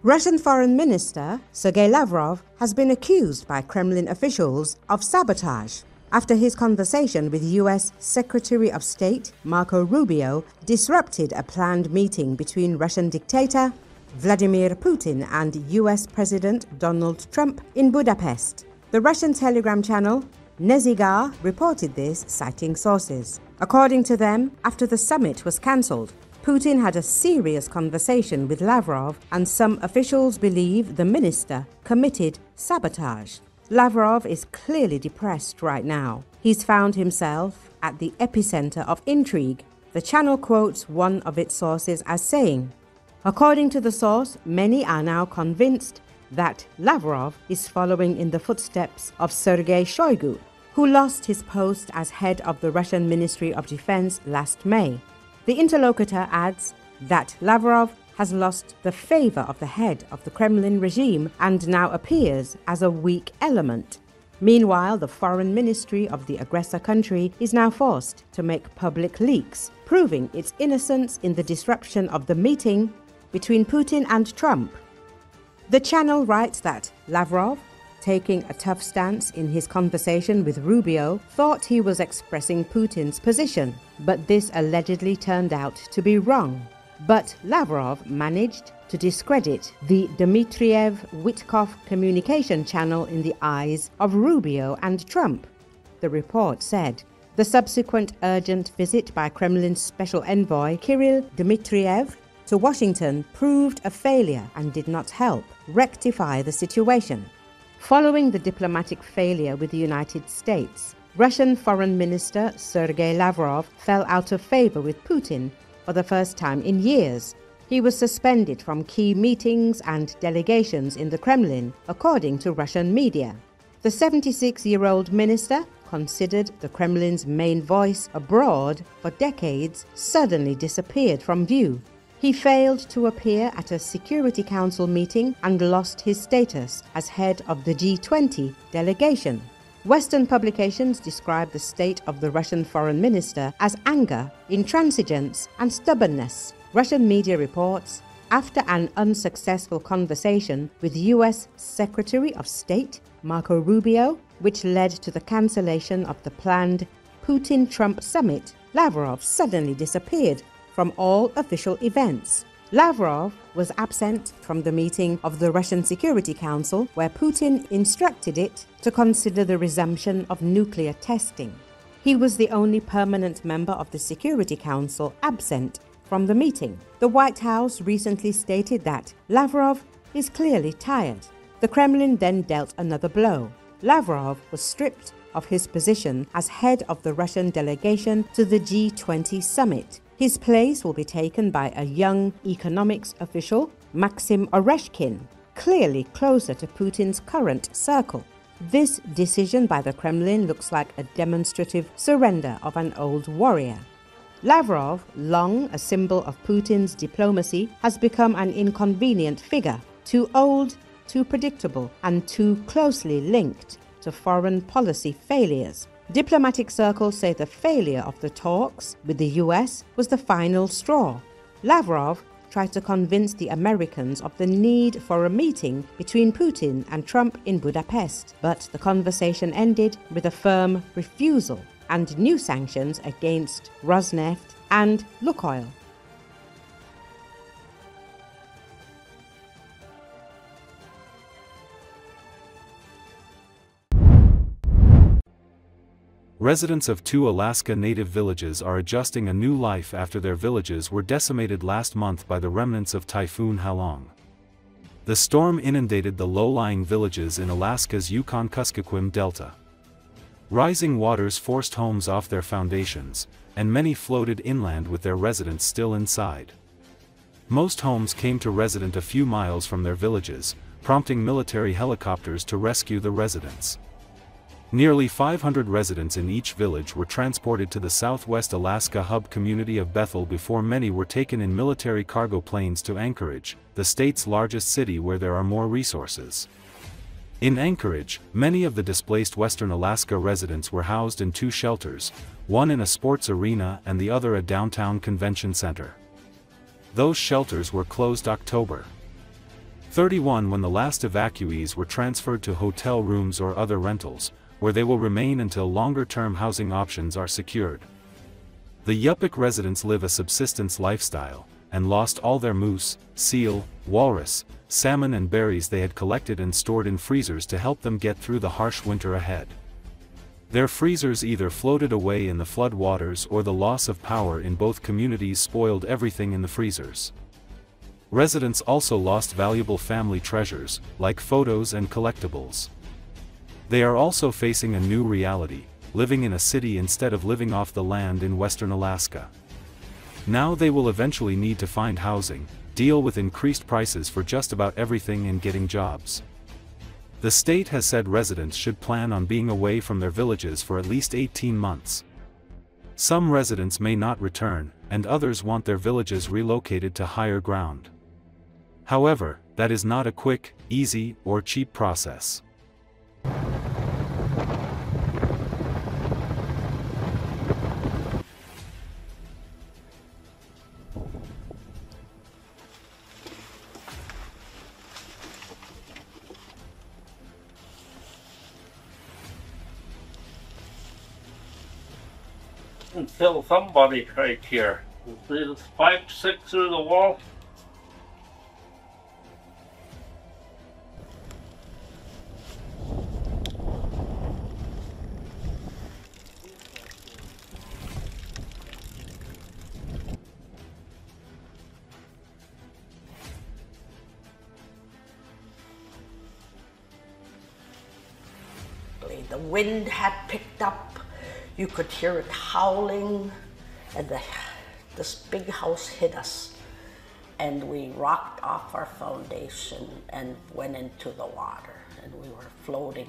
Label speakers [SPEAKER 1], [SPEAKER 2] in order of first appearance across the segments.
[SPEAKER 1] Russian Foreign Minister Sergei Lavrov has been accused by Kremlin officials of sabotage after his conversation with U.S. Secretary of State Marco Rubio disrupted a planned meeting between Russian dictator Vladimir Putin and U.S. President Donald Trump in Budapest. The Russian telegram channel Nezigar reported this, citing sources. According to them, after the summit was cancelled, Putin had a serious conversation with Lavrov, and some officials believe the minister committed sabotage. Lavrov is clearly depressed right now. He's found himself at the epicenter of intrigue. The channel quotes one of its sources as saying, according to the source, many are now convinced that Lavrov is following in the footsteps of Sergei Shoigu, who lost his post as head of the Russian Ministry of Defense last May. The interlocutor adds that Lavrov has lost the favor of the head of the Kremlin regime and now appears as a weak element. Meanwhile, the foreign ministry of the aggressor country is now forced to make public leaks, proving its innocence in the disruption of the meeting between Putin and Trump. The channel writes that Lavrov, taking a tough stance in his conversation with Rubio, thought he was expressing Putin's position, but this allegedly turned out to be wrong. But Lavrov managed to discredit the Dmitriev-Witkoff communication channel in the eyes of Rubio and Trump, the report said. The subsequent urgent visit by Kremlin's special envoy Kirill Dmitriev to Washington proved a failure and did not help rectify the situation. Following the diplomatic failure with the United States, Russian Foreign Minister Sergei Lavrov fell out of favor with Putin for the first time in years. He was suspended from key meetings and delegations in the Kremlin, according to Russian media. The 76-year-old minister, considered the Kremlin's main voice abroad for decades, suddenly disappeared from view. He failed to appear at a Security Council meeting and lost his status as head of the G20 delegation. Western publications describe the state of the Russian foreign minister as anger, intransigence, and stubbornness. Russian media reports, after an unsuccessful conversation with U.S. Secretary of State Marco Rubio, which led to the cancellation of the planned Putin-Trump summit, Lavrov suddenly disappeared from all official events. Lavrov was absent from the meeting of the Russian Security Council, where Putin instructed it to consider the resumption of nuclear testing. He was the only permanent member of the Security Council absent from the meeting. The White House recently stated that Lavrov is clearly tired. The Kremlin then dealt another blow. Lavrov was stripped of his position as head of the Russian delegation to the G20 summit. His place will be taken by a young economics official, Maxim Oreshkin, clearly closer to Putin's current circle. This decision by the Kremlin looks like a demonstrative surrender of an old warrior. Lavrov, long a symbol of Putin's diplomacy, has become an inconvenient figure, too old, too predictable, and too closely linked to foreign policy failures. Diplomatic circles say the failure of the talks with the US was the final straw. Lavrov tried to convince the Americans of the need for a meeting between Putin and Trump in Budapest, but the conversation ended with a firm refusal and new sanctions against Rosneft and Lukoil.
[SPEAKER 2] Residents of two Alaska native villages are adjusting a new life after their villages were decimated last month by the remnants of Typhoon Halong. The storm inundated the low-lying villages in Alaska's Yukon-Kuskokwim Delta. Rising waters forced homes off their foundations, and many floated inland with their residents still inside. Most homes came to resident a few miles from their villages, prompting military helicopters to rescue the residents. Nearly 500 residents in each village were transported to the Southwest Alaska hub community of Bethel before many were taken in military cargo planes to Anchorage, the state's largest city where there are more resources. In Anchorage, many of the displaced Western Alaska residents were housed in two shelters, one in a sports arena and the other a downtown convention center. Those shelters were closed October. 31 when the last evacuees were transferred to hotel rooms or other rentals, where they will remain until longer-term housing options are secured. The Yupik residents live a subsistence lifestyle, and lost all their moose, seal, walrus, salmon and berries they had collected and stored in freezers to help them get through the harsh winter ahead. Their freezers either floated away in the flood waters or the loss of power in both communities spoiled everything in the freezers. Residents also lost valuable family treasures, like photos and collectibles. They are also facing a new reality, living in a city instead of living off the land in western Alaska. Now they will eventually need to find housing, deal with increased prices for just about everything and getting jobs. The state has said residents should plan on being away from their villages for at least 18 months. Some residents may not return, and others want their villages relocated to higher ground. However, that is not a quick, easy, or cheap process.
[SPEAKER 3] Until somebody right here. You see this pipe stick through the wall?
[SPEAKER 4] The wind had picked up. You could hear it howling, and this big house hit us, and we rocked off our foundation and went into the water, and we were floating.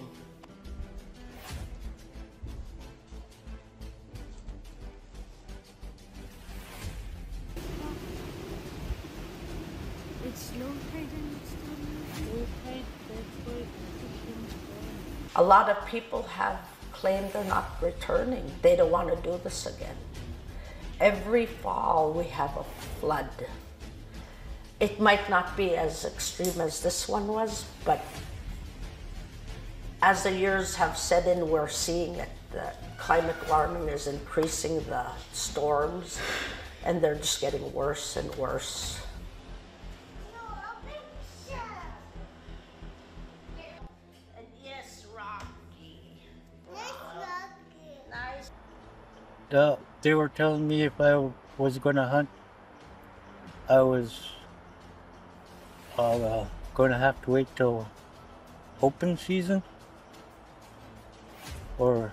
[SPEAKER 4] A lot of people have claimed they're not returning. They don't want to do this again. Every fall we have a flood. It might not be as extreme as this one was, but as the years have set in, we're seeing that the climate warming is increasing the storms, and they're just getting worse and worse.
[SPEAKER 5] They were telling me if I was going to hunt, I was going to have to wait till open season or